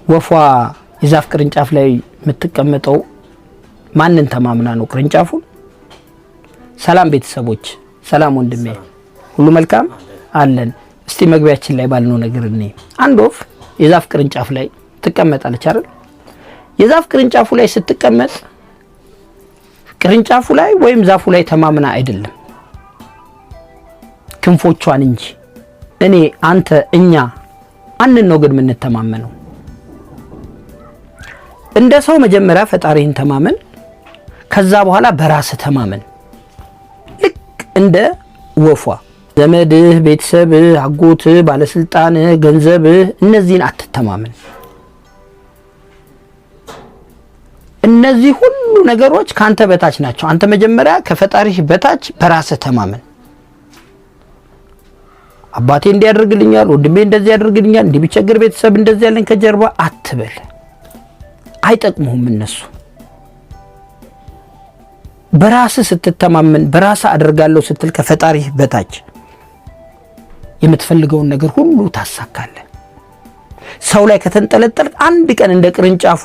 ወፏ የዛፍ ቅርንጫፍ ላይ የምትቀመጠው ማንን ተማምና ነው? ቅርንጫፉን። ሰላም ቤተሰቦች፣ ሰላም ወንድሜ፣ ሁሉ መልካም አለን። እስቲ መግቢያችን ላይ ባልነው ነገር እኔ አንድ ወፍ የዛፍ ቅርንጫፍ ላይ ትቀመጣለች አይደል? የዛፍ ቅርንጫፉ ላይ ስትቀመጥ ቅርንጫፉ ላይ ወይም ዛፉ ላይ ተማምና አይደለም፣ ክንፎቿን እንጂ። እኔ አንተ እኛ አንን ነው ግን ምን ተማመነው? እንደ ሰው መጀመሪያ ፈጣሪን ተማመን፣ ከዛ በኋላ በራስ ተማመን። ልክ እንደ ወፏ ዘመድህ፣ ቤተሰብህ፣ አጎትህ፣ ባለስልጣንህ፣ ገንዘብህ እነዚህን አትተማመን። እነዚህ ሁሉ ነገሮች ካንተ በታች ናቸው። አንተ መጀመሪያ ከፈጣሪህ በታች በራስ ተማመን። አባቴ እንዲያደርግልኛል፣ ወንድሜ እንደዚህ ያደርግልኛል፣ እንዲህ ቢቸግር ቤተሰብ እንደዚህ ያለን ከጀርባ አትበል። አይጠቅሙህም እነሱ። በራስ ስትተማመን፣ በራስ አደርጋለሁ ስትል ከፈጣሪህ በታች የምትፈልገውን ነገር ሁሉ ታሳካለህ። ሰው ላይ ከተንጠለጠል አንድ ቀን እንደ ቅርንጫፉ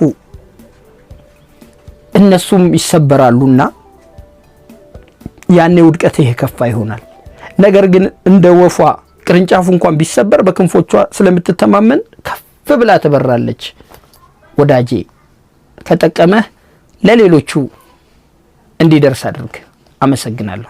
እነሱም ይሰበራሉና ያኔ ውድቀትህ የከፋ ይሆናል። ነገር ግን እንደ ወፏ ቅርንጫፉ እንኳን ቢሰበር በክንፎቿ ስለምትተማመን ከፍ ብላ ትበራለች። ወዳጄ ከጠቀመህ ለሌሎቹ እንዲደርስ አድርግ። አመሰግናለሁ።